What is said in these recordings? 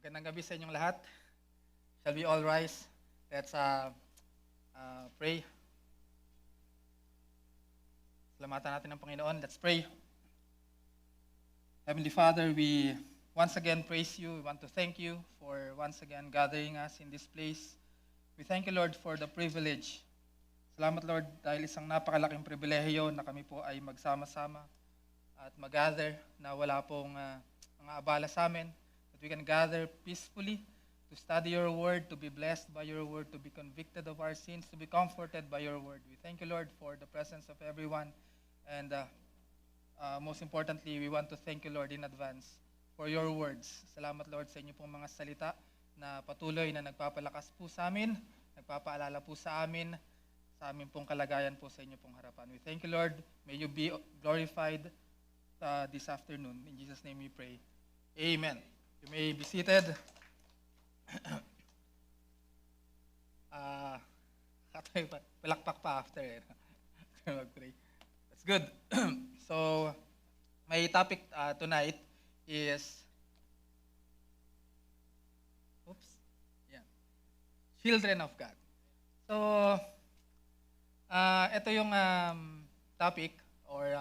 Magandang gabi sa inyong lahat. Shall we all rise? Let's pray. Salamatan natin ang Panginoon. Let's pray. Heavenly Father, we once again praise you. We want to thank you for once again gathering us in this place. We thank you, Lord, for the privilege. Salamat, Lord, dahil isang napakalaking pribilehiyo na kami po ay magsama-sama at mag-gather na wala pong mga abala sa amin. That we can gather peacefully to study your word, to be blessed by your word, to be convicted of our sins, to be comforted by your word. We thank you, Lord, for the presence of everyone. And most importantly, we want to thank you, Lord, in advance for your words. Salamat, Lord, sa inyo pong mga salita na patuloy na nagpapalakas po sa amin, nagpapaalala po sa amin pong kalagayan po sa inyo pong harapan. We thank you, Lord. May you be glorified this afternoon. In Jesus' name we pray. Amen. You may be seated. Palakpak pa after. Mag-pray. That's good. So, my topic tonight is children of God. So, ito yung topic or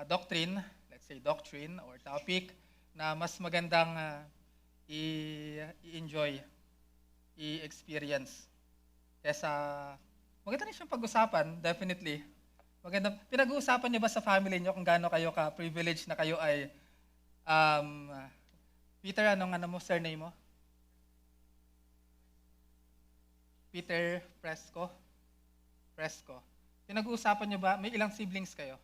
doctrine, let's say doctrine or topic na mas magandang i-enjoy, i-experience. Kesa, maganda rin siyang pag-usapan, definitely. Maganda. Pinag-uusapan niyo ba sa family niyo kung gaano kayo ka-privilege na kayo ay, Peter, ano mo, surname mo? Peter Presco? Presco. Pinag-uusapan niyo ba, may ilang siblings kayo?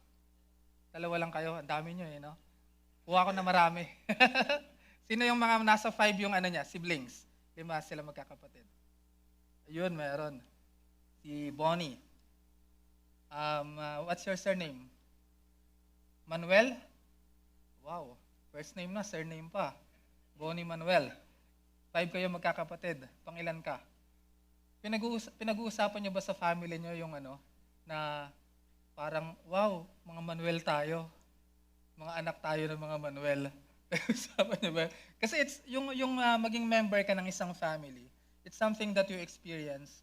Dalawa lang kayo, ang dami niyo no? Kuha ko na marami. Sino yung mga nasa 5 yung niya, siblings? 5 sila magkakapatid. Ayun, meron. Si Bonnie. What's your surname? Manuel? Wow, first name na, surname pa. Bonnie Manuel. 5 kayo magkakapatid. Pangilan ka? Pinag-uusapan niyo ba sa family niyo yung na parang, wow, mga Manuel tayo. Mga anak tayo ng mga Manuel. Pinag-uusapan niyo ba? Kasi it's yung maging member ka ng isang family, it's something that you experience.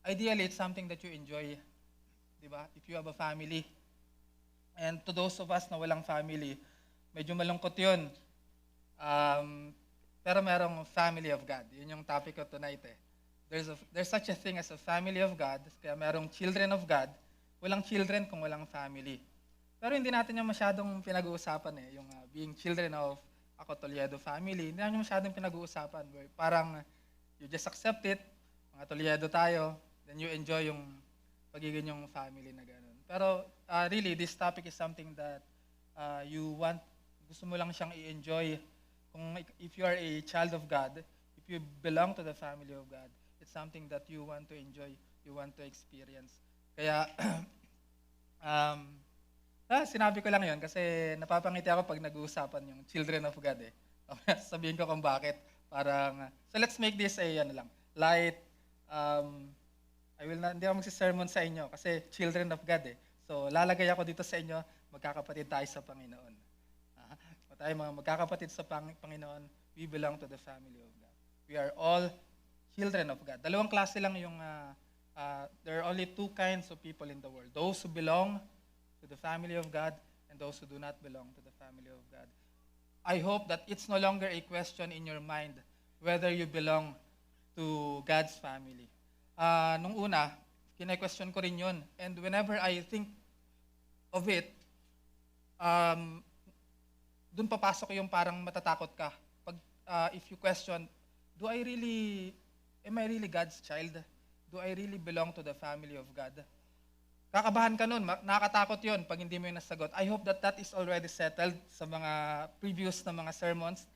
Ideally, it's something that you enjoy. Diba? If you have a family. And to those of us na walang family, medyo malungkot yun. Pero merong family of God. Yun yung topic ko tonight There's such a thing as a family of God, kaya merong children of God. Walang children kung walang family. Pero hindi natin yung masyadong pinag-uusapan yung being children of Ako Toledo family. Hindi natin yung masyadong pinag-uusapan. Parang you just accept it, mga Toledo tayo, then you enjoy yung pagiging yung family na gano'n. Pero really, this topic is something that gusto mo lang siyang i-enjoy. If you are a child of God, if you belong to the family of God, it's something that you want to enjoy, you want to experience. Kaya, sinabi ko lang yon kasi napapangiti ako pag nag-uusapan yung children of God Sabihin ko kung bakit. So let's make this a light. Hindi ako magsisermon sa inyo kasi children of God So lalagay ako dito sa inyo, magkakapatid tayo sa Panginoon. Tayo mga magkakapatid sa Panginoon, we belong to the family of God. We are all children of God. Dalawang klase lang yung, there are only 2 kinds of people in the world. Those who belong to the family of God and those who do not belong to the family of God. I hope that it's no longer a question in your mind whether you belong to God's family. Nung una, kine-question ko rin yun. And whenever I think of it, dun papasok yung parang matatakot ka. If you question, am I really God's child? Do I really belong to the family of God? Kakabahan ka nun, nakakatakot yun pag hindi mo yung nasagot. I hope that is already settled sa mga previous na mga sermons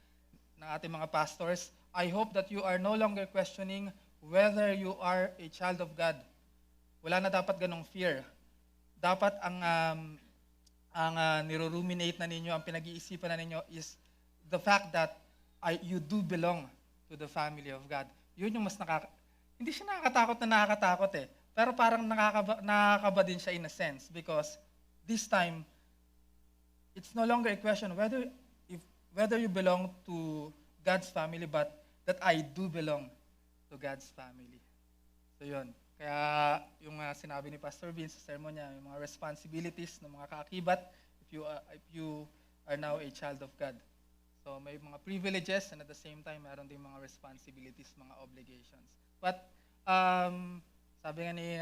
ng ating mga pastors. I hope that you are no longer questioning whether you are a child of God. Wala na dapat ganong fear. Dapat ang niro-ruminate na ninyo, ang pinag-iisipan na ninyo is the fact that you do belong to the family of God. Yun yung mas hindi siya nakakatakot Pero parang nakakaba din siya in a sense because this time, it's no longer a question whether you belong to God's family, but that I do belong to God's family. So yun. Kaya yung sinabi ni Pastor Vince sa sermon niya, yung mga responsibilities ng mga kaakibat if you are now a child of God. So may mga privileges and at the same time, meron din mga responsibilities, mga obligations. But sabi nga ni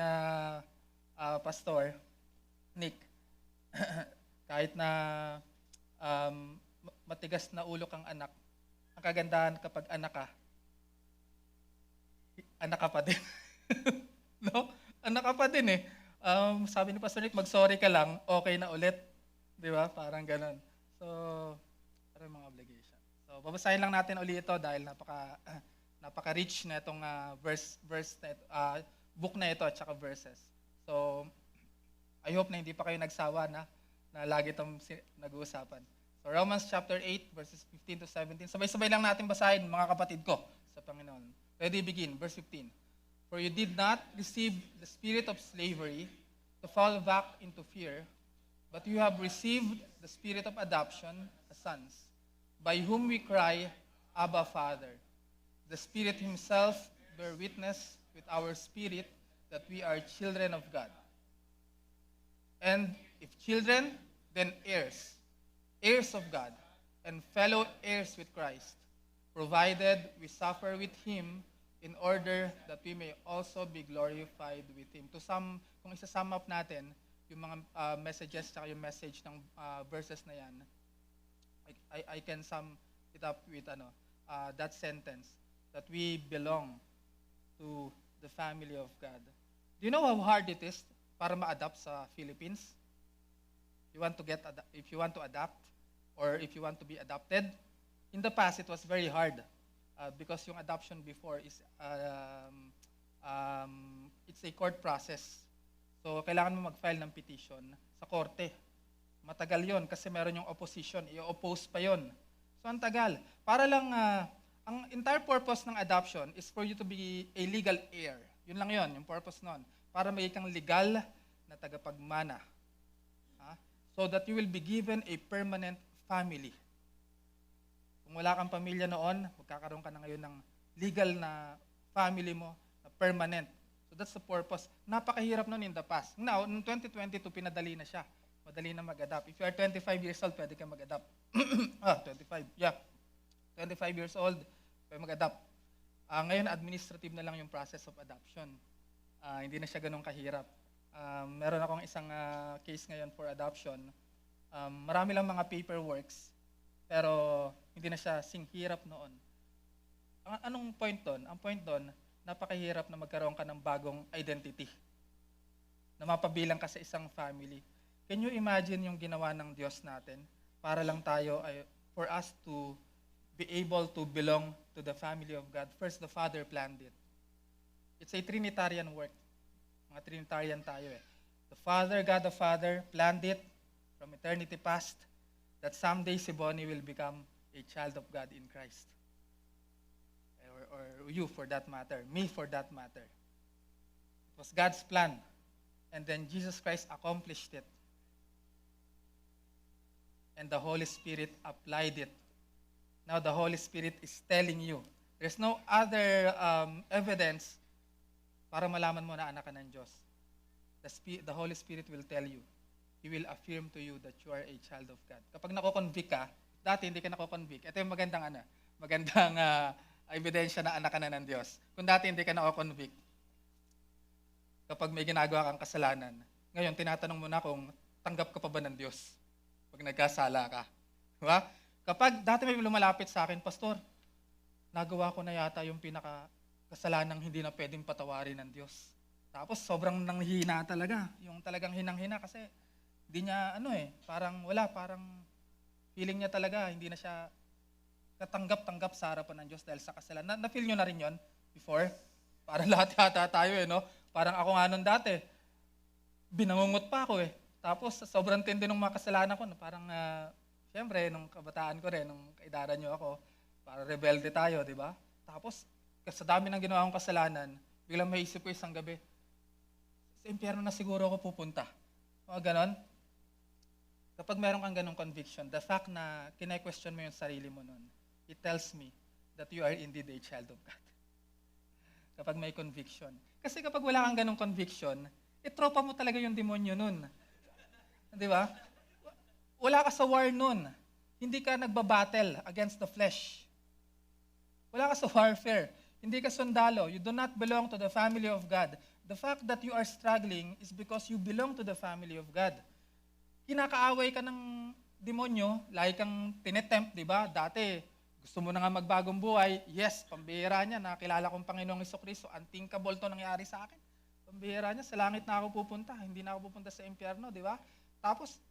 Pastor Nick, kahit na matigas na ulo kang anak, ang kagandahan kapag anak ka pa din. No? Anak ka pa din eh. Sabi ni Pastor Nick, mag-sorry ka lang, okay na ulit. Di ba? Parang ganun. So, parang mga obligation. So, babasahin lang natin uli ito dahil napaka-rich na itong book na ito at saka verses. So, I hope na hindi pa kayo nagsawa na lagi itong nag-uusapan. So, Romans chapter 8, verses 15 to 17. Sabay-sabay lang natin basahin, mga kapatid ko sa Panginoon. Ready, begin. Verse 15. For you did not receive the spirit of slavery to fall back into fear, but you have received the spirit of adoption as sons, by whom we cry, Abba, Father. The Spirit Himself bear witness with our spirit that we are children of God. And if children, then heirs, heirs of God, and fellow heirs with Christ, provided we suffer with Him in order that we may also be glorified with Him. Kung isa-sum up natin, yung mga messages tsaka yung message ng verses na yan, I can sum it up with that sentence, that we belong to the family of God. Do you know how hard it is para ma-adapt sa Philippines? If you want to adapt, or if you want to be adopted, in the past it was very hard. Because yung adoption before is it's a court process. So kailangan mo mag-file ng petition sa korte. Matagal 'yon kasi meron yung opposition, i-oppose pa 'yon. So ang tagal. Para lang ang entire purpose ng adoption is for you to be a legal heir. Yun lang 'yon, yung purpose noon. Para may kang legal na tagapagmana. So that you will be given a permanent family. Kung wala kang pamilya noon, magkakaroon ka na ngayon ng legal na family mo, na permanent. So that's the purpose. Napakahirap noon in the past. Now, in 2022, pinadali na siya. Madali na mag-adapt. If you are 25 years old, pwede ka mag-adapt. 25. Yeah. 25 years old, pwede mag-adapt. Ngayon, administrative na lang yung process of adoption. Hindi na siya ganun kahirap. Meron akong isang case ngayon for adoption. Marami lang mga paperworks, pero hindi na siya singhirap noon. Anong point doon? Ang point doon, napakahirap na magkaroon ka ng bagong identity na mapabilang ka sa isang family. Can you imagine yung ginawa ng Diyos natin para lang tayo, for us to be able to belong to the family of God? First, the Father planned it. It's a Trinitarian work. Mga Trinitarian tayo eh. The Father, God the Father, planned it from eternity past that someday si Bonnie will become a child of God in Christ. Or you for that matter, me for that matter. It was God's plan. And then Jesus Christ accomplished it. And the Holy Spirit applied it. Now the Holy Spirit is telling you. There's no other evidence para malaman mo na anak ka ng Diyos. The Holy Spirit will tell you. He will affirm to you that you are a child of God. Kapag nako-convict ka, dati hindi ka nako-convict. Ito yung magandang ebidensya na anak ka na ng Diyos. Kung dati hindi ka nako-convict, kapag may ginagawa kang kasalanan, ngayon tinatanong mo na kung tanggap ka pa ba ng Diyos pag nagkasala ka. Diba? Kapag dati may lumalapit sa akin, Pastor, nagawa ko na yata yung pinaka-kasalanang hindi na pwedeng patawarin ng Diyos. Tapos sobrang nanghihina talaga. Yung talagang hinang-hina kasi hindi niya parang feeling niya talaga, hindi na siya katanggap-tanggap sa harapan ng Diyos dahil sa kasalanan. Na-feel nyo na rin yon before? Para lahat yata tayo no? Parang ako nga nun dati, binangungot pa ako Tapos sobrang tindi ng mga kasalanan ko, parang, siyempre, nung kabataan ko rin, nung kaidaran nyo ako, para rebelde tayo, di ba? Tapos, sa dami ng ginawa kong kasalanan, biglang may isip ko isang gabi, sa impyerno na siguro ako pupunta. O ganon. Kapag meron kang ganong conviction, the fact na kine-question mo yung sarili mo nun, it tells me that you are indeed a child of God. Kapag may conviction. Kasi kapag wala kang ganong conviction, tropa mo talaga yung demonyo nun. Di ba? Wala ka sa war nun. Hindi ka nagbabattle against the flesh. Wala ka sa warfare. Hindi ka sundalo. You do not belong to the family of God. The fact that you are struggling is because you belong to the family of God. Kinakaaway ka ng demonyo, lagi kang tinetempt, di ba? Dati, gusto mo na nga magbagong buhay. Yes, pambihira niya, nakilala kong Panginoong Jesucristo, unthinkable to nangyari sa akin. Pambihira niya, sa langit na ako pupunta, hindi na ako pupunta sa impyerno, di ba? Tapos,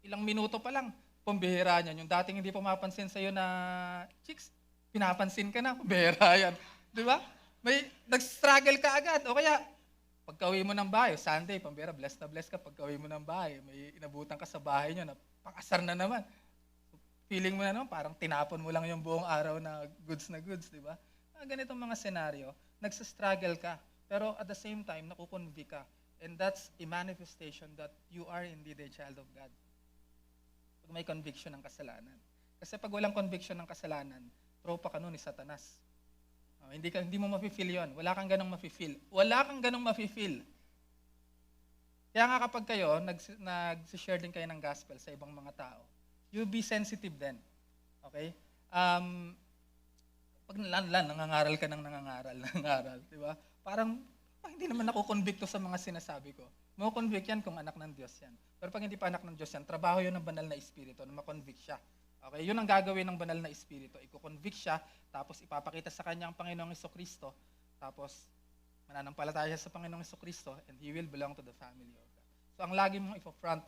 ilang minuto pa lang, pambihira niya. Yung dating hindi pumapansin sa'yo na chicks, pinapansin ka na, pambihira yan. Di ba? May nag-struggle ka agad. O kaya, pagka-uwi mo ng bahay, Sunday, pambihira, blessed na blessed ka, pagka-uwi mo ng bahay, may inabutan ka sa bahay niyo na pakasar na naman. Feeling mo na naman, parang tinapon mo lang yung buong araw na goods, di ba? Ganitong mga senaryo, nagsastruggle ka, pero at the same time, nakukonvict ka. And that's a manifestation that you are indeed a child of God. Pag may conviction ng kasalanan. Kasi pag walang conviction ng kasalanan, tropa ka nun ni Satanas. Hindi mo mafe-feel yun. Wala kang ganong mafe-feel. Kaya nga kapag kayo, nag-share din kayo ng gospel sa ibang mga tao, you be sensitive then. Okay? Pag nangangaral ka ng nangangaral, di ba? Parang, hindi naman ako convicto sa mga sinasabi ko. Mo-convict yan kung anak ng Diyos yan. Pero pag hindi pa anak ng Diyos yan, trabaho yun ng banal na espiritu na ma-convict siya. Okay? Yun ang gagawin ng banal na espiritu. Iko-convict siya, tapos ipapakita sa kanya ang Panginoong Jesucristo, tapos mananampalataya siya sa Panginoong Jesucristo, and he will belong to the family of God. So ang lagi mong ipo-front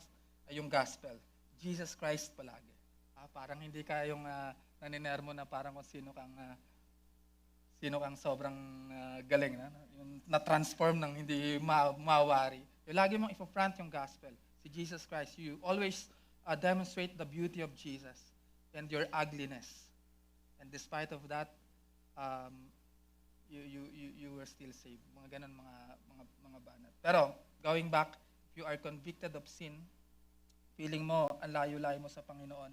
ay yung gospel. Jesus Christ palagi. Parang hindi ka yung naninermo na parang kung sino kang sobrang galing na, yung na-transform ng hindi mawari. Yung lagi mong ipo-front yung gospel. Si Jesus Christ, you always demonstrate the beauty of Jesus and your ugliness. And despite of that, you were still saved. Mga ganun mga banat. Pero going back, if you are convicted of sin, feeling mo, ang layo-layo mo sa Panginoon,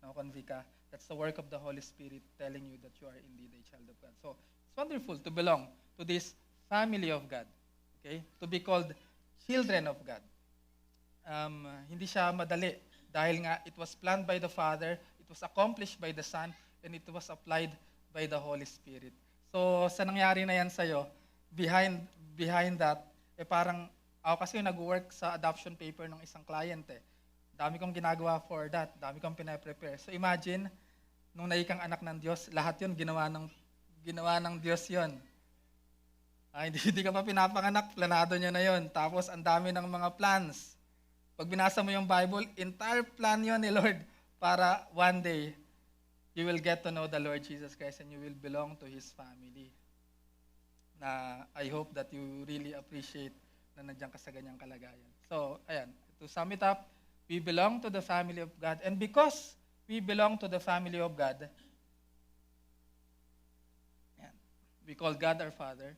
na-convict ka, that's the work of the Holy Spirit telling you that you are indeed a child of God. So, it's wonderful to belong to this family of God. Okay? To be called children of God. Hindi siya madali dahil nga it was planned by the Father, it was accomplished by the Son, and it was applied by the Holy Spirit. So, sa nangyari na yan sa'yo, behind that, parang, ako kasi nag-work sa adoption paper ng isang client Dami kong ginagawa for that. Dami kong pinaprepare. So imagine, nung naikang anak ng Diyos, lahat yun ginawa ng Diyos yun. Hindi ka pa pinapanganak, planado niya na yun. Tapos ang dami ng mga plans. Pag binasa mo yung Bible, entire plan yun ni Lord para one day, you will get to know the Lord Jesus Christ and you will belong to His family. Na I hope that you really appreciate na nandiyan ka sa ganyang kalagayan. So, ayan, to sum it up, we belong to the family of God. And because we belong to the family of God, we call God our Father,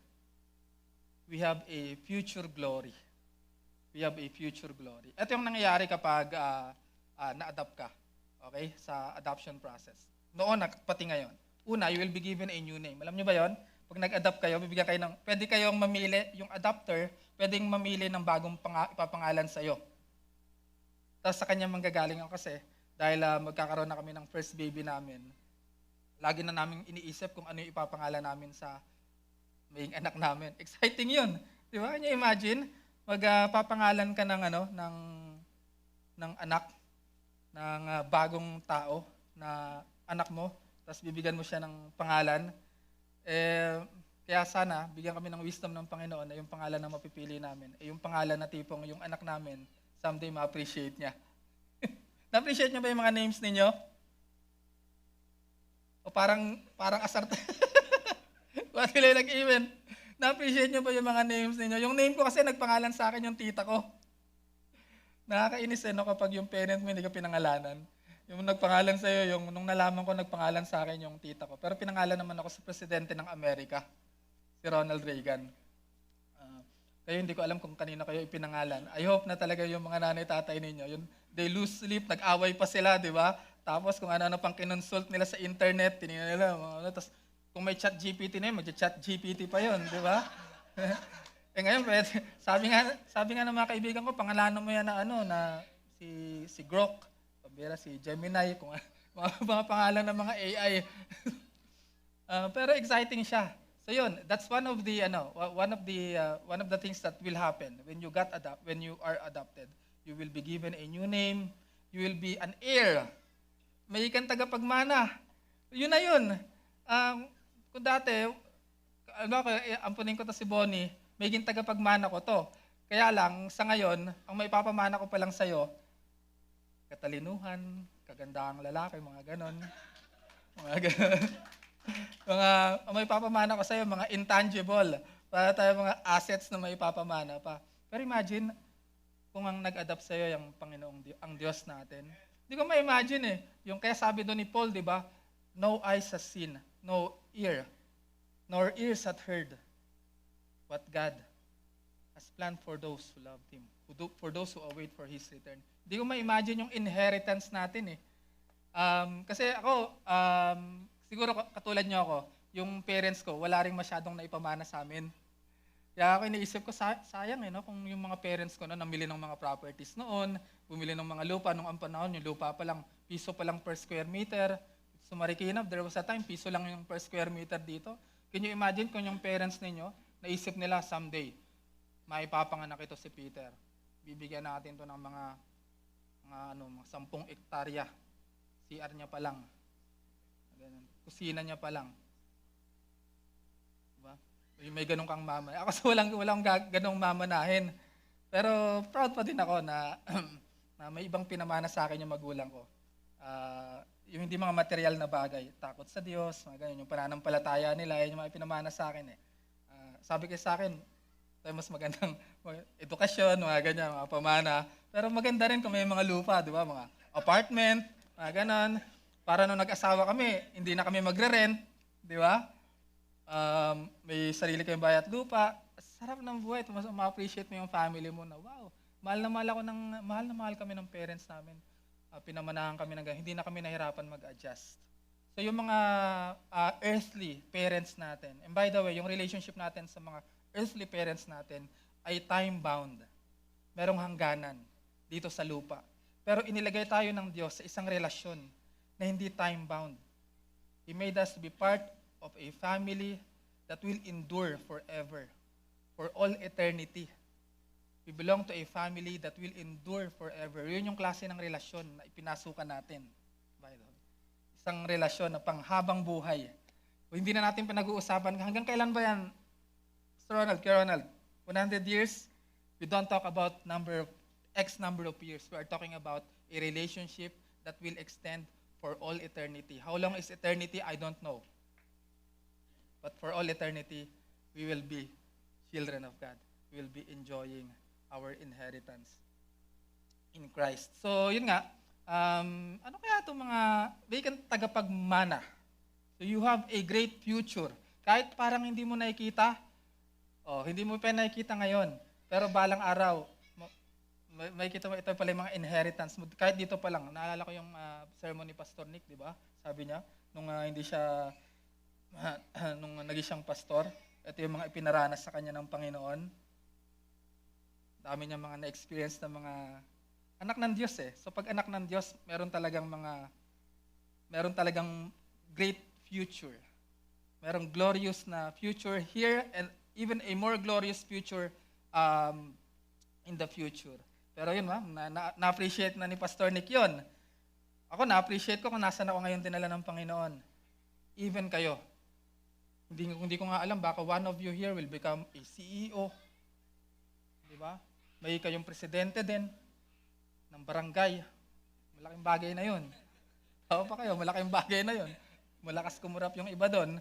we have a future glory. We have a future glory. Ito yung nangyayari kapag na-adopt ka, okay, sa adoption process. Noon, pati ngayon. Una, you will be given a new name. Alam nyo ba yon? Pag nag-adopt kayo, bibigyan kayo pwede kayong mamili, yung adopter, pwedeng mamili ng bagong ipapangalan sa'yo. Tapos sa kanya manggagaling ako kasi dahil magkakaroon na kami ng first baby namin, lagi na namin iniisip kung ano yung ipapangalan namin sa may anak namin. Exciting yun. Di ba? Can you imagine? Magpapangalan ka ng, ng anak, ng bagong tao na anak mo, tapos bibigyan mo siya ng pangalan. Kaya sana, bigyan kami ng wisdom ng Panginoon na yung pangalan na mapipili namin, yung pangalan na tipong yung anak namin, someday ma-appreciate niya. Na-appreciate niyo ba yung mga names ninyo? O parang asar. What will I nag-even? Na-appreciate niyo ba yung mga names ninyo? Yung name ko kasi nagpangalan sa akin yung tita ko. Nakakainis no, kapag yung parent mo hindi ka pinangalanan. Yung nagpangalan sa'yo, nung nalaman ko nagpangalan sa akin yung tita ko. Pero pinangalan naman ako sa presidente ng Amerika, si Ronald Reagan. Kayo hindi ko alam kung kanino kayo ipinangalan. I hope na talaga yung mga nanay-tatay ninyo, they lose sleep, nag-away pa sila, di ba? Tapos kung ano-ano pang kinonsult nila sa internet, tinignan nila, tapos kung may chat GPT na yun, mag-chat GPT pa yun, di ba? Ngayon, sabi nga ng mga kaibigan ko, pangalanan mo yan na si Grok, pabira si Gemini, kung mga pangalan ng mga AI. Pero exciting siya. So yun, that's one of the things that will happen when you are adopted. You will be given a new name, you will be an heir. May ikang tagapagmana. Yun na yun. Kung dati, ampunin ko to si Bonnie, may iging tagapagmana ko to. Kaya lang, sa ngayon, ang may papamana ko pa lang sa'yo, katalinuhan, kagandahang lalaki, mga ganon. Ang may papamana ko sa'yo, mga intangible. Para tayo mga assets na may papamana pa. Pero imagine, kung ang nag-adapt sa'yo yung ang Diyos natin. Hindi ko ma-imagine eh. Yung kaya sabi doon ni Paul, di ba? No eyes has seen, no ear, nor ears hath heard what God has planned for those who love Him, for those who await for His return. Hindi ko ma-imagine yung inheritance natin eh. Kasi ako, siguro katulad nyo ako, yung parents ko, wala rin masyadong naipamana sa amin. Kaya ako iniisip ko, sayang no? Kung yung mga parents ko namili ng mga properties noon, bumili ng mga lupa, nung ang panahon, yung lupa pa lang, piso pa lang per square meter. So Marikina, there was a time, piso lang yung per square meter dito. Can you imagine kung yung parents ninyo, naisip nila someday, maipapanganak ito si Peter. Bibigyan natin to ng mga 10 hektarya. CR niya pa lang. Kusina niya pa lang. Diba? May ganun kang mama. Ako so walang ganung mamanahin. Pero proud pa din ako na, na may ibang pinamana sa akin yung magulang ko. Yung hindi mga material na bagay. Takot sa Diyos, mga ganyan. Yung pananampalataya nila, yun yung mga pinamana sa akin eh. Sabi kayo sa akin, tayo mas magandang edukasyon, mga ganyan, mga pamana. Pero maganda rin kung may mga lupa, di ba? Mga apartment, mga ganon. Para nung nag-asawa kami, hindi na kami magre-rent, di ba? May sarili kayong bayat lupa. Sarap ng buhay. Ma-appreciate mo yung family mo na, wow, mahal na mahal kami ng parents namin. Pinamanahan kami hindi na kami nahirapan mag-adjust. So yung mga earthly parents natin, and by the way, yung relationship natin sa mga earthly parents natin ay time-bound. Merong hangganan dito sa lupa. Pero inilagay tayo ng Diyos sa isang relasyon na hindi time-bound. He made us to be part of a family that will endure forever, for all eternity. We belong to a family that will endure forever. Yun yung klase ng relasyon na ipinasukan natin. Isang relasyon na panghabang buhay. Kung hindi na natin pinag-uusapan, hanggang kailan ba yan? Kuya Ronald, 100 years? We don't talk about X number of years. We are talking about a relationship that will extend for all eternity. How long is eternity? I don't know. But for all eternity, we will be children of God. We will be enjoying our inheritance in Christ. So, yun nga, ano kaya itong mga vacant tagapagmana? So, you have a great future. Kahit parang hindi mo nakikita, hindi mo pa nakikita ngayon, pero balang araw, makikita mo ito pala yung mga inheritance mo. Kahit dito pa lang, naalala ko yung sermon ni Pastor Nick, di ba? Sabi niya, nung naging siyang pastor, ito yung mga ipinaranas sa kanya ng Panginoon. Dami niya mga na-experience na mga anak ng Diyos eh. So pag anak ng Diyos, meron talagang great future. Merong glorious na future here and even a more glorious future in the future. Pero yun na-appreciate na ni Pastor Nick yun. Ako na-appreciate ko kung nasan ako ngayon dinala ng Panginoon. Even kayo. Hindi ko nga alam, baka one of you here will become a CEO. Di ba? May kayong presidente din ng barangay. Malaking bagay na yun. Tao pa kayo, malaking bagay na yun. Malakas kumurap yung iba doon.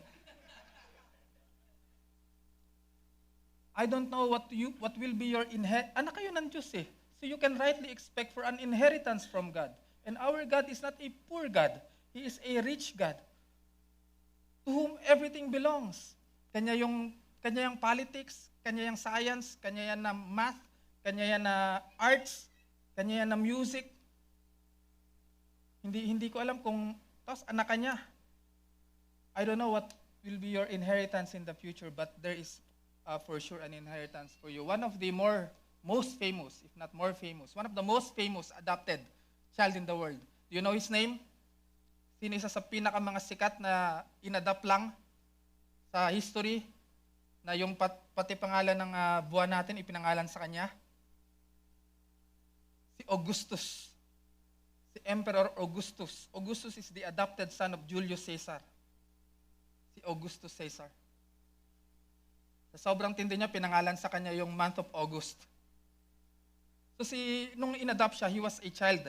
I don't know what will be your inheritance. Anak kayo ng Diyos eh. So you can rightly expect for an inheritance from God. And our God is not a poor God. He is a rich God. To whom everything belongs. Kanya yung politics, kanya yung science, kanya yan na math, kanya yan na arts, kanya yan na music. Hindi ko alam kung, tapos anak ka niya. I don't know what will be your inheritance in the future, but there is for sure an inheritance for you. One of the most famous, if not more famous, one of the most famous adopted child in the world. Do you know his name? Sino isa sa pinaka mga sikat na inadopt lang sa history, na yung pati pangalan ng buwan natin ipinangalan sa kanya? Si Augustus. Si Emperor Augustus. Augustus is the adopted son of Julius Caesar. Si Augustus Caesar. Sa sobrang tindi niya, pinangalan sa kanya yung month of August. So nung in-adopt siya, he was a child.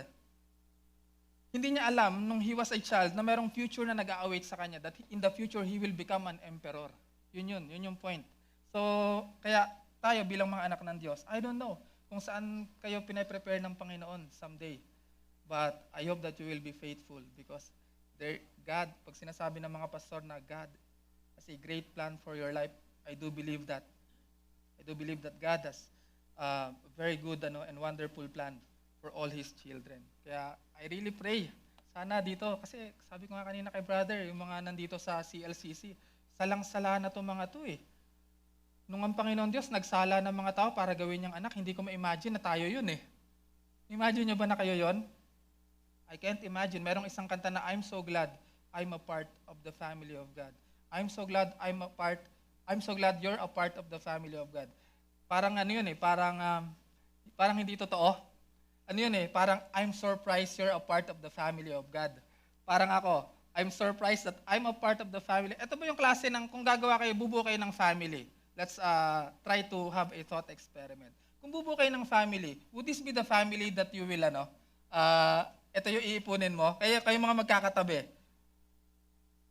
Hindi niya alam, nung he was a child, na merong future na nag-a-await sa kanya, that in the future, he will become an emperor. Yun yung point. So, kaya tayo bilang mga anak ng Diyos, I don't know kung saan kayo pinaprepare ng Panginoon someday. But I hope that you will be faithful because God, pag sinasabi ng mga pastor na God has a great plan for your life, I do believe that. I do believe that God has a very good and wonderful plan for all His children. Kaya I really pray, sana dito, kasi sabi ko nga kanina kay brother, yung mga nandito sa CLCC, salang-sala na itong mga to eh. Nung ang Panginoon Diyos nagsala ng mga tao para gawin niyang anak, hindi ko ma-imagine na tayo yun eh. Imagine nyo ba na kayo yun? I can't imagine. Merong isang kanta na, I'm so glad I'm a part of the family of God. I'm so glad you're a part of the family of God. Parang ano yun eh, parang hindi totoo. Ano yun eh, parang I'm surprised you're a part of the family of God. Parang ako, I'm surprised that I'm a part of the family. Ito ba yung klase ng, kung gagawa kayo, bubuo kayo ng family. Let's try to have a thought experiment. Kung bubuo kayo ng family, would this be the family that you will, ito yung iipunin mo? Kayo mga magkakatabi.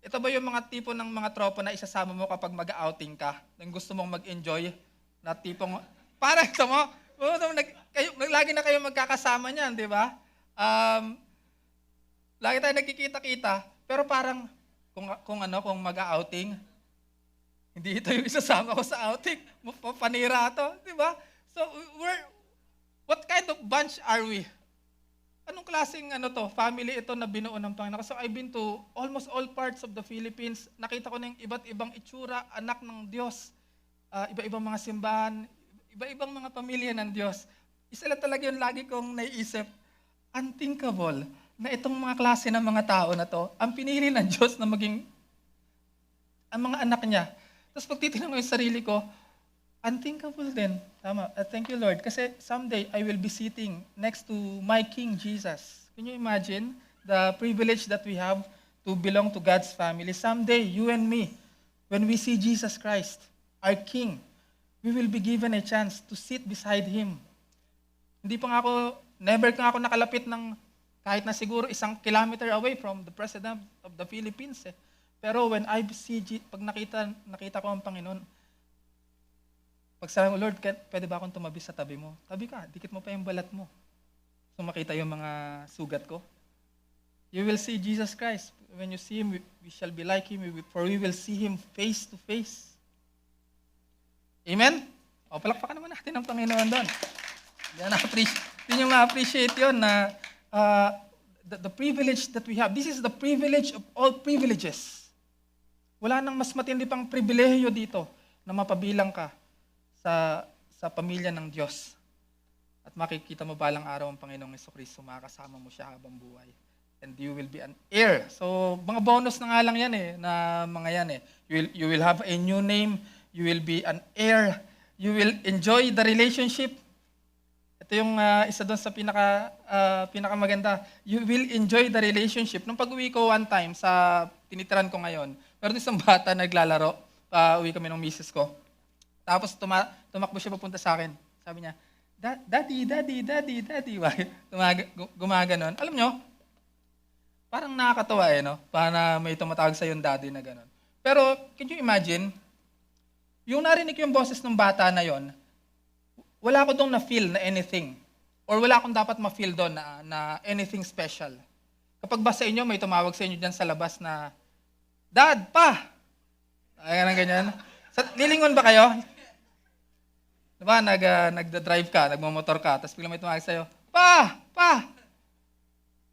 Ito ba yung mga tipo ng mga tropa na isasama mo kapag mag-outing ka? Nang gusto mong mag-enjoy? Na tipong, parang ito mo, lagi na kayo magkakasama niyan, di ba? Lagi tayo nagkikita-kita, pero parang kung mag-outing, hindi ito yung isasama ko sa outing, panira to, di ba? So, what kind of bunch are we? Anong klaseng family ito na binuo ng Panginoon? So I've been to almost all parts of the Philippines. Nakita ko na yung iba't ibang itsura, anak ng Diyos, iba-ibang mga simbahan, iba-ibang mga pamilya ng Diyos. Isa lang talaga yung lagi kong naiisip, unthinkable na itong mga klase ng mga tao na to, ang pinili ng Diyos na maging ang mga anak niya. Tapos pag titignan ko yung sarili ko, unthinkable din. Tama. Thank you, Lord. Kasi someday, I will be sitting next to my King Jesus. Can you imagine the privilege that we have to belong to God's family? Someday, you and me, when we see Jesus Christ, our King, we will be given a chance to sit beside Him. Never ka ako nakalapit ng kahit na siguro 1 kilometer away from the President of the Philippines. Pero when pag nakita ko ang Panginoon, pag sabi mo, Lord, pwede ba akong tumabi sa tabi mo? Tabi ka, dikit mo pa yung balat mo. So makita yung mga sugat ko. You will see Jesus Christ. When you see Him, we shall be like Him, for we will see Him face to face. Amen? O, palakpakan naman natin ang Panginoon doon. Yun yung ma-appreciate yun na the privilege that we have. This is the privilege of all privileges. Wala nang mas matindi pang pribilehiyo dito na mapabilang ka sa pamilya ng Diyos. At makikita mo balang araw ang Panginoong Jesucristo, makakasama mo siya habang buhay. And you will be an heir. So, mga bonus na nga lang yan na mga yan You will have a new name, you will be an heir, you will enjoy the relationship. Ito yung isa doon sa pinakamaganda. You will enjoy the relationship. Nung pag-uwi ko one time sa tinitiran ko ngayon, meron isang bata naglalaro, uwi kami ng misis ko. Tapos tumakbo siya papunta sa akin. Sabi niya, Daddy. Gumaganon. Alam nyo, parang nakakatawa no? Para may tumatawag sa yung daddy na gano'n. Pero, can you imagine, yung narinig ko yung boses ng bata na yon, wala ko doon na-feel na anything. Or wala akong dapat ma-feel doon na anything special. Kapag ba sa inyo, may tumawag sa inyo dyan sa labas na, Dad, Pa! Ay, ganyan. Lilingon ba kayo? Diba, nagda-drive ka, nagmamotor ka, tapos bigla may tumawag sa'yo, Pa!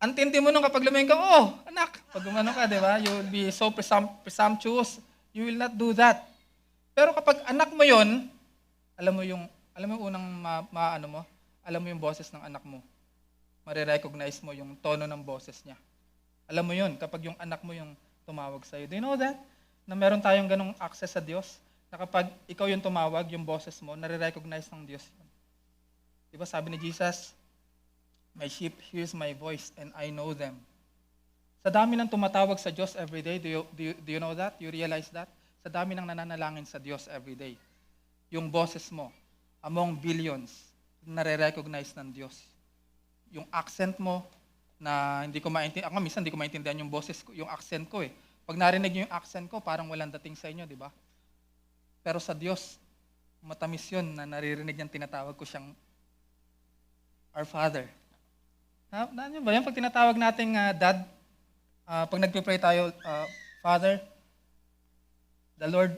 Antindi mo nung kapag lumayo ka, oh, anak. Pag gumano ka, di ba? You will be so presumptuous. You will not do that. Pero kapag anak mo yon, alam mo yung unang ano mo, alam mo yung boses ng anak mo. Marirecognize mo yung tono ng boses niya. Alam mo yun, kapag yung anak mo yung tumawag sa'yo. Do you know that? Na meron tayong ganong access sa Diyos, na kapag ikaw yung tumawag, yung boses mo, nare-recognize ng Diyos yun. Diba sabi ni Jesus, my sheep hears my voice and I know them. Sa dami ng tumatawag sa Diyos everyday, do you know that? You realize that? Sa dami ng nananalangin sa Diyos everyday, yung boses mo, among billions, nare-recognize ng Diyos. Yung accent mo, na hindi ko maintindihan, ako minsan hindi ko maintindihan yung boses ko, yung accent ko eh. Pag narinig niyo yung accent ko, parang walang dating sa inyo, di ba? Pero sa Diyos, matamis yun na naririnig niyang tinatawag ko siyang Our Father. Naan ba yan? Pag tinatawag nating Dad, pag nagpipray tayo, Father, the Lord,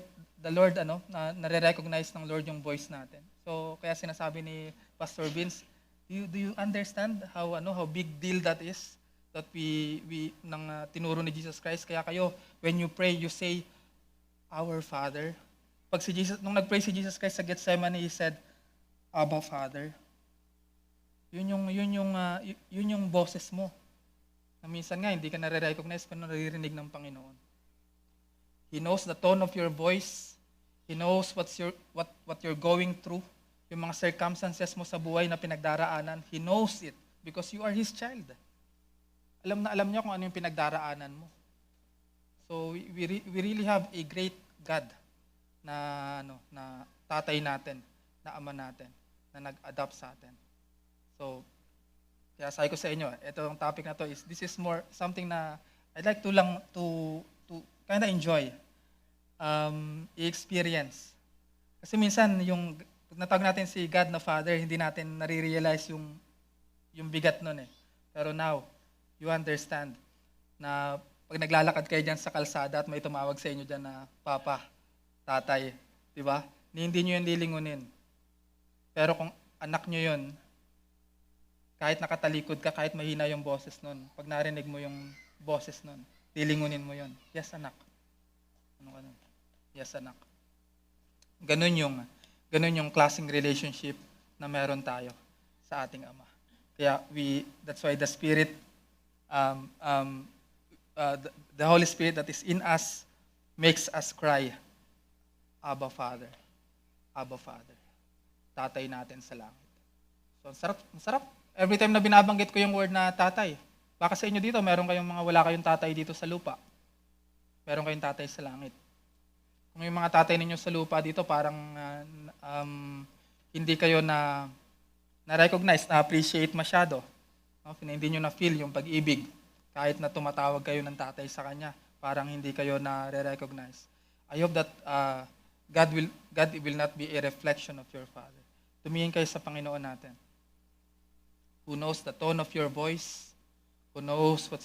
nare-recognize ng Lord yung voice natin. So, kaya sinasabi ni Pastor Vince, do you understand how big deal that is? That we tinuro ni Jesus Christ. Kaya kayo, when you pray, you say, Our Father. Pag nung nag-pray si Jesus Christ sa Gethsemane, He said, Abba, Father. Yun yung boses mo. Na minsan nga, hindi ka nare-recognize pero naririnig ng Panginoon. He knows the tone of your voice. He knows what you're going through. Yung mga circumstances mo sa buhay na pinagdaraanan, He knows it because you are His child. Alam niya kung ano yung pinagdaraanan mo. So we really have a great God na tatay natin, na ama natin, na nag-adopt sa atin. So kaya sabi ko sa inyo, itong topic na to this is more something na I'd like to kind of enjoy, i-experience. Kasi minsan pag natawag natin si God na Father, hindi natin nare-realize yung bigat nun eh. Pero now, you understand na pag naglalakad kayo dyan sa kalsada at may tumawag sa inyo dyan na Papa, Tatay, di ba? Hindi nyo yun lilingunin. Pero kung anak nyo yun, kahit nakatalikod ka, kahit mahina yung boses nun, pag narinig mo yung boses nun, lilingunin mo yun. Yes, anak. Ano ka nun? Yes, anak. Ganun yung klaseng relationship na meron tayo sa ating Ama. Kaya that's why the Spirit, the Holy Spirit that is in us makes us cry, Abba, Father. Abba, Father. Tatay natin sa langit. So, sarap. Every time na binabanggit ko yung word na tatay, baka sa inyo dito, meron kayong wala kayong tatay dito sa lupa. Meron kayong tatay sa langit. Kung yung mga tatay ninyo sa lupa dito, parang hindi kayo na-recognize, na-appreciate masyado. No? Hindi nyo na-feel yung pag-ibig. Kahit na tumatawag kayo ng tatay sa kanya, parang hindi kayo na-recognize. I hope that God will not be a reflection of your Father. Tumingin kayo sa Panginoon natin. Who knows the tone of your voice, who knows what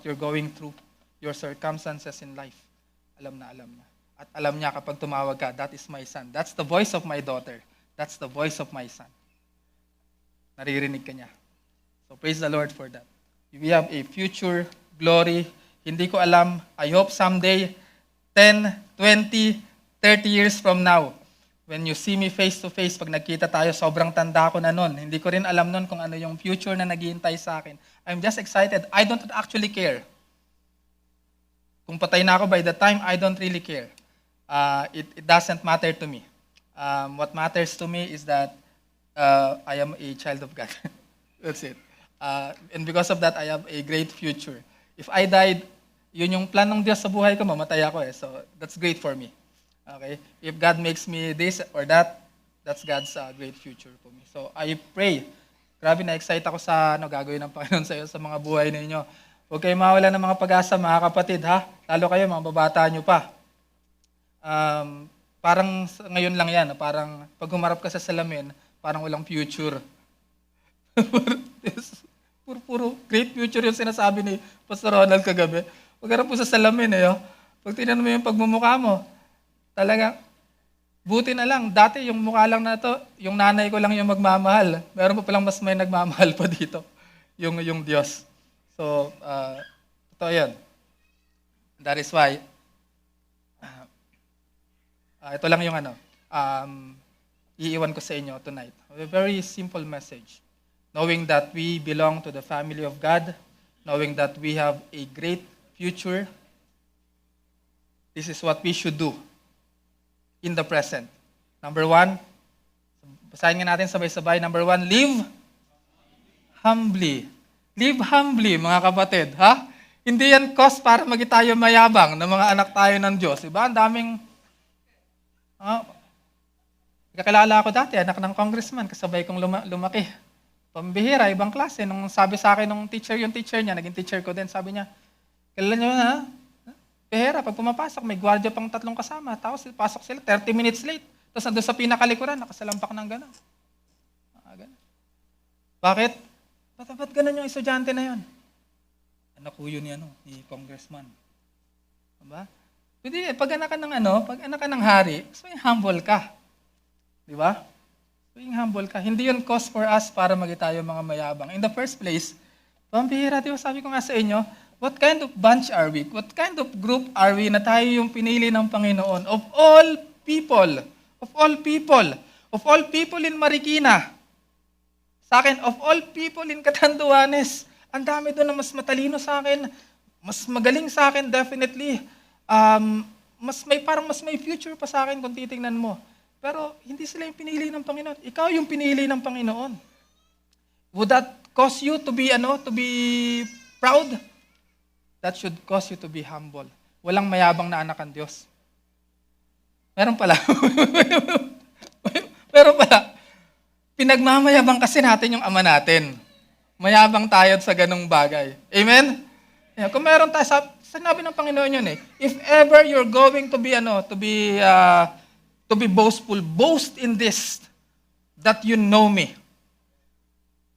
you're going through, your circumstances in life. Alam na. At alam niya kapag tumawag ka, that is my son. That's the voice of my daughter. That's the voice of my son. Naririnig ka niya. So praise the Lord for that. We have a future glory. Hindi ko alam. I hope someday, 10, 20, 30 years from now, when you see me face to face, pag nagkita tayo, sobrang tanda ko na nun. Hindi ko rin alam nun kung ano yung future na naghihintay sa akin. I'm just excited. I don't actually care. Kung patay na ako by the time, I don't really care. It doesn't matter to me. What matters to me is that I am a child of God. That's it. And because of that, I have a great future. If I died, yun yung plan ng Diyos sa buhay ko, mamatay ako eh. So that's great for me. Okay? If God makes me this or that, that's God's great future for me. So I pray. Grabe na-excite ako sa gagawin ng Panginoon sa iyo, sa mga buhay ninyo. Huwag kayo mawala ng mga pag-asa, mga kapatid, ha? Lalo kayo, mga babata nyo pa. Parang ngayon lang yan, parang pag humarap ka sa salamin, parang walang future. Puro great future yung sinasabi ni Pastor Ronald kagabi. Pag harap po sa salamin pag tinanong mo yung pagmumukha mo, talaga, buti na lang, dati yung mukha lang na to, yung nanay ko lang yung magmamahal. Meron pa palang mas may nagmamahal pa dito, yung Diyos. So, totoo yun. That is why, ito lang yung iiwan ko sa inyo tonight. A very simple message. Knowing that we belong to the family of God, knowing that we have a great future, this is what we should do in the present. Number 1, basahin nga natin sabay-sabay. Number 1, live humbly. Live humbly, mga kapatid. Ha? Hindi yan cause para maging tayo mayabang na mga anak tayo ng Diyos. Diba? Ang daming... kakilala ako dati, anak ng congressman, kasabay kong lumaki. Pambihira, ibang klase. Nung sabi sa akin yung teacher niya, naging teacher ko din, sabi niya, kilala niyo na, bihira, pag pumapasok, may gwardiya pang 3 kasama. Tapos pasok sila, 30 minutes late. Tapos nandun sa pinakalikuran, nakasalampak ng gano'n. Bakit? Ba't ganun yung estudyante na yun? Anak ko yun ni congressman. Diba? Pwede, pag anak ka ng hari, so humble ka. Diba? Being humble ka. Hindi yun cause for us para maging tayo mga mayabang. In the first place, pambihira, diba? Sabi ko nga sa inyo, what kind of bunch are we? What kind of group are we na tayo yung pinili ng Panginoon? Of all people in Marikina, sa akin, of all people in Catanduanes, ang dami doon na mas matalino sa akin, mas magaling sa akin, definitely. Mas may future pa sa akin kung titingnan mo. Pero hindi sila yung pinili ng Panginoon. Ikaw yung pinili ng Panginoon. Would that cause you to be proud? That should cause you to be humble. Walang mayabang na anak ng Diyos. Meron pala. Meron pala. Pinagmamayabang kasi natin yung ama natin. Mayabang tayo sa ganung bagay. Amen? Yeah, kung meron tayo, sinabi ng Panginoon yun if ever you're going to be boastful, boast in this, that you know me.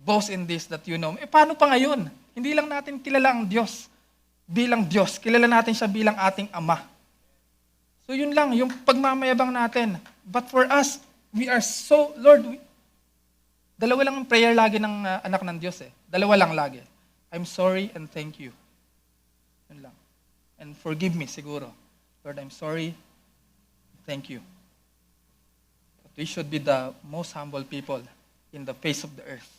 Boast in this, that you know me. Paano pa ngayon? Hindi lang natin kilala ang Diyos bilang Diyos. Kilala natin siya bilang ating Ama. So yun lang, yung pagmamayabang natin. But for us, we are so, Lord, dalawa lang ang prayer lagi ng anak ng Diyos Dalawa lang lagi. I'm sorry and thank you. Yun lang. And forgive me siguro. Lord, I'm sorry. Thank you. But we should be the most humble people in the face of the earth.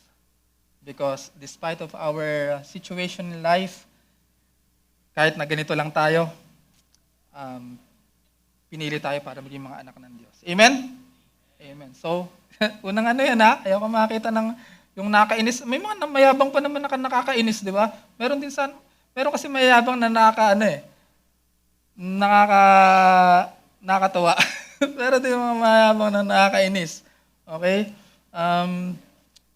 Because despite of our situation in life, kahit na ganito lang tayo, pinili tayo para maging mga anak ng Diyos. Amen? Amen. So, unang ayaw ko makakita ng yung nakainis. May mga mayabang pa naman na nakakainis, di ba? Meron kasi mayabang na nakakatawa. Pero di mga mayabang na nakakainis. Okay?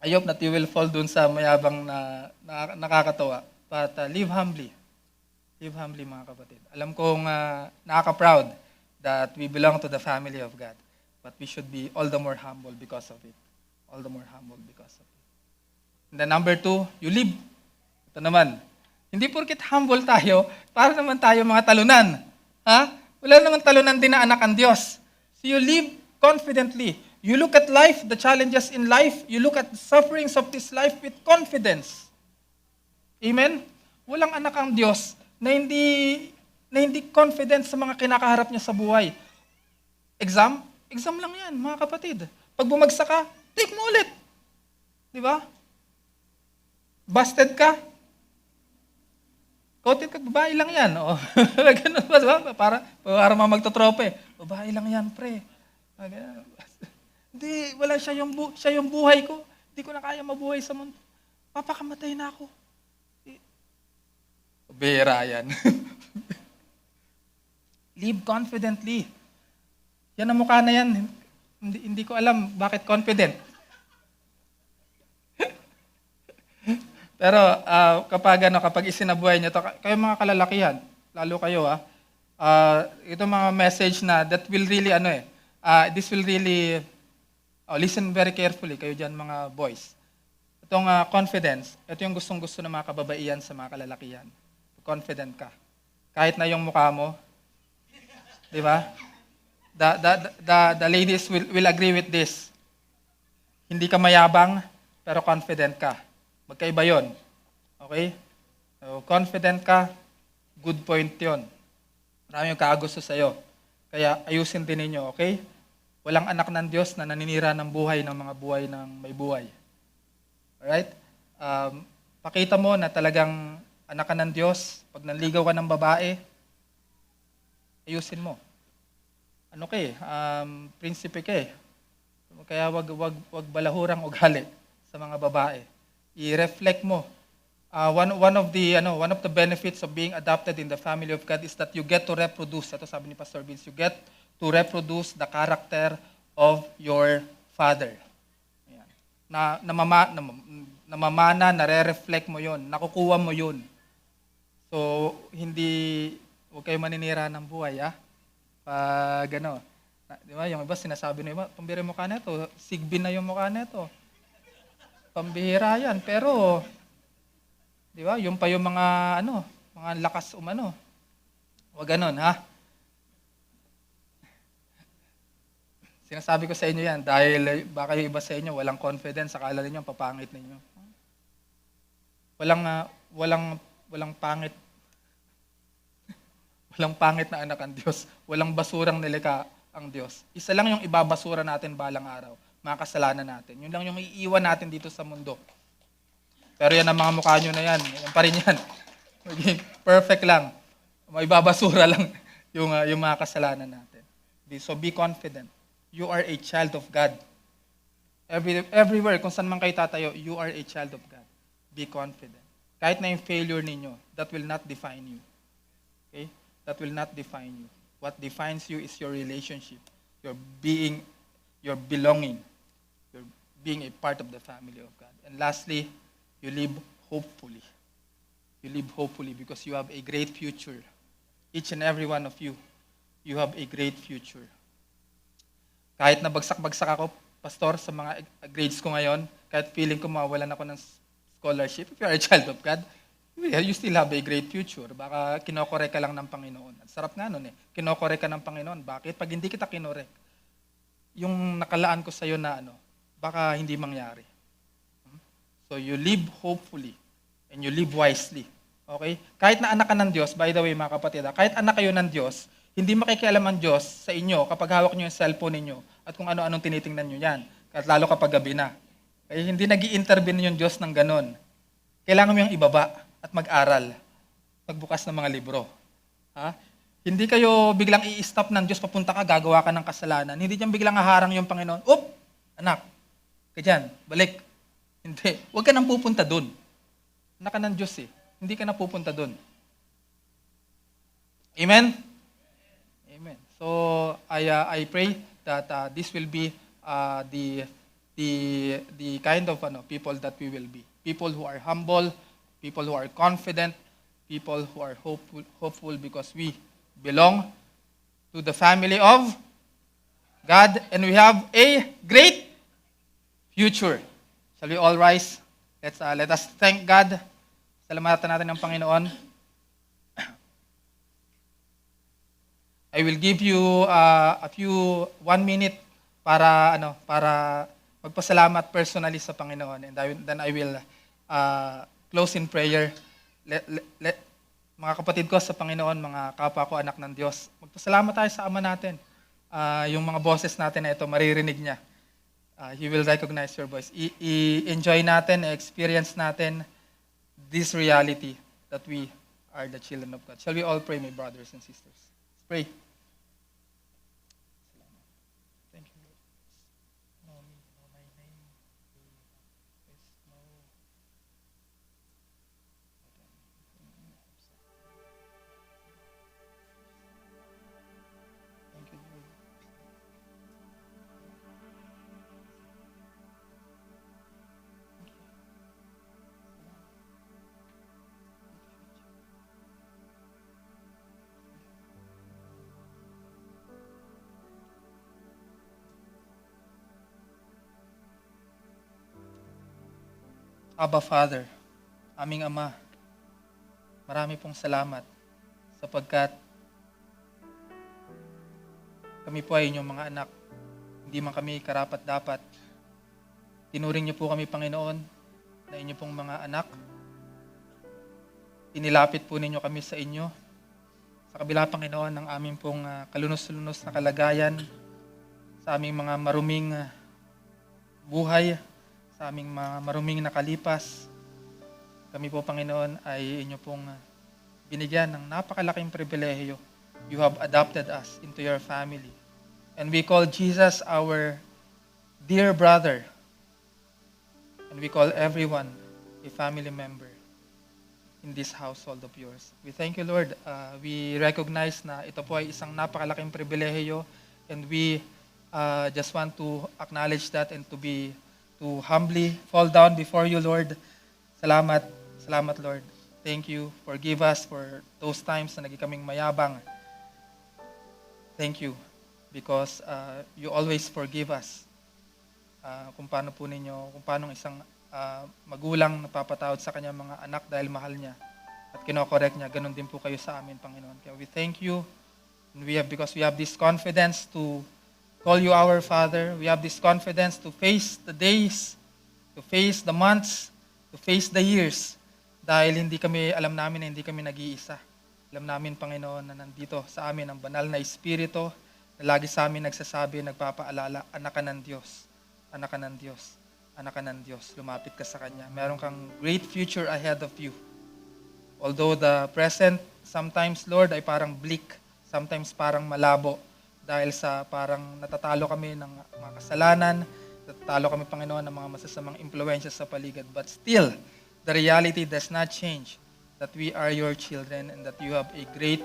I hope that you will fall dun sa mayabang na nakakatawa. But live humbly. Live humbly, mga kapatid. Alam kong nakaka-proud that we belong to the family of God. But we should be all the more humble because of it. All the more humble because of it. And then number 2, you live. Ito naman. Hindi porket humble tayo, para naman tayo mga talunan. Ha? Wala naman talunan din na anak ang Diyos. So you live confidently. You look at life, the challenges in life, you look at the sufferings of this life with confidence. Amen? Walang anak ang Diyos na hindi confident sa mga kinakaharap niya sa buhay. Exam lang yan, mga kapatid. Pag bumagsak ka, take mo ulit. Di ba? Busted ka, Kotit ka, babae lang yan. O, ganun ba, diba? Para magtotrope. Babae lang yan, pre. Hindi, wala siya yung buhay ko. Hindi ko na kaya mabuhay sa mundo. Papakamatay na ako. Bira yan. Live confidently. Yan ang mukha na yan. Hindi ko alam bakit confident. Pero kapag isinabuhay nyo, kayo mga kalalakihan, lalo kayo ito mga message na that will really, this will really, listen very carefully kayo dyan mga boys. Itong confidence, ito yung gustong-gusto ng mga kababaihan sa mga kalalakihan. Confident ka. Kahit na yung mukha mo, di ba? The ladies will agree with this. Hindi ka mayabang, pero confident ka. Magkaiba yun. Okay? So, confident ka, good point yon. Marami yung kagusto sa'yo. Kaya ayusin din ninyo, okay? Walang anak ng Diyos na naninira ng buhay ng mga buhay ng may buhay. Alright? Pakita mo na talagang anak ka ng Diyos. Pag nanligaw ka ng babae, ayusin mo. Ano ka eh? Prinsipe ka eh. Kaya wag balahurang ugali sa mga babae. I-reflect mo. One of the benefits of being adopted in the family of God is that you get to reproduce. Ito sabi ni Pastor Vince, you get to reproduce the character of your father. Ayan. Namamana, nare-reflect mo yon, nakukuha mo yon. So, huwag kayo maninira ng buhay, ha? Pag di ba, yung iba sinasabi na iba, pambira mo ka neto, sigbin na yung mukha neto. Pambihira yan, pero, di ba, yung pa yung mga lakas umano. Huwag ganon, ha? Sinasabi ko sa inyo yan, dahil baka yung iba sa inyo, walang confidence, akala ninyo, papangit ninyo. Walang pangit. Walang pangit na anak ang Diyos. Walang basurang nilikha ang Diyos. Isa lang yung ibabasura natin balang araw. Mga kasalanan natin. Yun lang yung iiwan natin dito sa mundo. Pero yan ang mga mukha nyo na yan. Yan pa rin yan. Maging perfect lang. May ibabasura lang yung mga kasalanan natin. So be confident. You are a child of God. Everywhere, kung saan man kayo tatayo, you are a child of God. Be confident. Kahit na yung failure ninyo, that will not define you. Okay? That will not define you. What defines you is your relationship, your belonging, your being a part of the family of God. And lastly, you live hopefully. You live hopefully because you have a great future. Each and every one of you, you have a great future. Kahit na bagsak-bagsak ako, pastor, sa mga grades ko ngayon, kahit feeling ko mawawalan ako ng scholarship, if you are a child of God, you still have a great future. Baka kinokorek ka lang ng Panginoon. At sarap nga nun eh. Kinokorek ka ng Panginoon. Bakit? Pag hindi kita kinorek, yung nakalaan ko sa'yo na baka hindi mangyari. So you live hopefully and you live wisely. Okay? Kahit na anak ka ng Diyos, by the way mga kapatid, kahit anak kayo ng Diyos, hindi makikialam ang Diyos sa inyo kapag hawak nyo yung cellphone ninyo at kung ano-anong tinitingnan nyo yan. At lalo kapag gabi na. Kaya hindi nag-i-intervene yung Diyos ng ganon. Kailangan mo yung ibaba at mag-aral, magbukas ng mga libro. Ha? Hindi kayo biglang i-stop ng Diyos, papunta ka, gagawa ka ng kasalanan. Hindi diyan biglang haharang yung Panginoon. Anak, ka dyan, balik. Hindi, huwag ka nang pupunta dun. Anak ka ng Diyos eh. Hindi ka na pupunta dun. Amen? Amen. So, I pray that this will be the kind of people that we will be. People who are humble, people who are confident, people who are hopeful because we belong to the family of God and we have a great future. Shall we all rise? Let us thank God. Salamatan natin ng Panginoon. I will give you 1 minute para magpasalamat personally sa Panginoon, and then I will close in prayer. Mga kapatid ko sa Panginoon, mga kapwa ko, anak ng Diyos, magpasalamat tayo sa Ama natin. Yung mga boses natin na ito, maririnig niya. He will recognize your voice. I-enjoy natin, experience natin this reality that we are the children of God. Shall we all pray, my brothers and sisters? Let's pray. Thank you, Lord. Know me, know my name. Thank you, Lord. Abba Father, aming Ama, marami pong salamat sapagkat kami po ay inyong mga anak. Hindi man kami karapat-dapat. Tinuring niyo po kami, Panginoon, na inyo pong mga anak. inilapit po ninyo kami sa inyo. Sa kabila, Panginoon, ng aming pong kalunos-lunos na kalagayan, sa aming mga maruming buhay, sa aming mga maruming nakalipas, kami po, Panginoon, ay inyo pong binigyan ng napakalaking pribilehiyo. You have adopted us into your family. And we call Jesus our dear brother. And we call everyone a family member in this household of yours. We thank you, Lord. We recognize na ito po ay isang napakalaking pribilehiyo, and we just want to acknowledge that and to humbly fall down before you, Lord. Salamat, Lord. Thank you. Forgive us for those times na naging kaming mayabang. Thank you because you always forgive us. Kung paano isang magulang napapatawad sa kanyang mga anak dahil mahal niya at kinokorek niya, ganun din po kayo sa amin, Panginoon. Kaya we thank you, and because we have this confidence to call you our Father. We have this confidence to face the days, to face the months, to face the years, dahil alam namin na hindi kami nag-iisa. Alam namin, Panginoon, na nandito sa amin ang banal na Espiritu na lagi sa amin nagsasabi, nagpapaalala, anak ka ng Diyos, anak ka ng Diyos. Anak ka ng Diyos, lumapit ka sa Kanya. Meron kang great future ahead of you. Although the present, sometimes, Lord, ay parang bleak, sometimes parang malabo, dahil sa parang natatalo kami ng mga kasalanan, natatalo kami, Panginoon, ng mga masasamang impluensya sa paligid. But still, the reality does not change that we are your children and that you have a great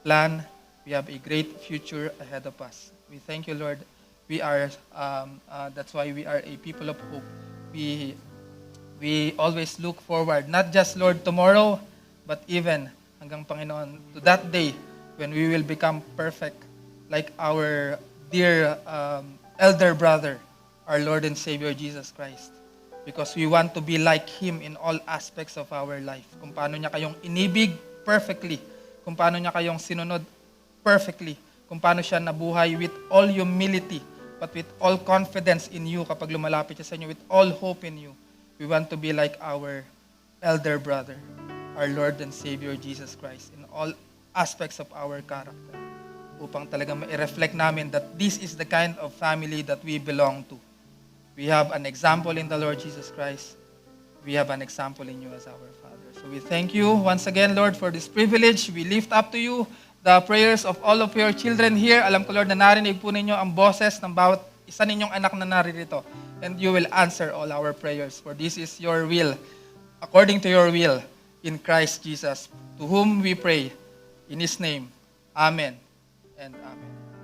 plan, we have a great future ahead of us. We thank you, Lord. We are, that's why we are a people of hope. We always look forward, not just, Lord, tomorrow, but even hanggang, Panginoon, to that day when we will become perfect like our dear elder brother, our Lord and Savior, Jesus Christ. Because we want to be like Him in all aspects of our life. Kung paano niya kayong inibig perfectly, kung paano niya kayong sinunod perfectly, kung paano siya nabuhay with all humility, but with all confidence in you kapag lumalapit siya sa inyo, with all hope in you. We want to be like our elder brother, our Lord and Savior Jesus Christ in all aspects of our character, upang talagang ma-reflect namin that this is the kind of family that we belong to. We have an example in the Lord Jesus Christ. We have an example in you as our Father. So we thank you once again, Lord, for this privilege. We lift up to you the prayers of all of your children here. Alam ko, Lord, na narinig po ninyo ang boses ng bawat isa ninyong anak na naririto. And you will answer all our prayers. For this is your will, according to your will, in Christ Jesus, to whom we pray. In His name, Amen and Amen.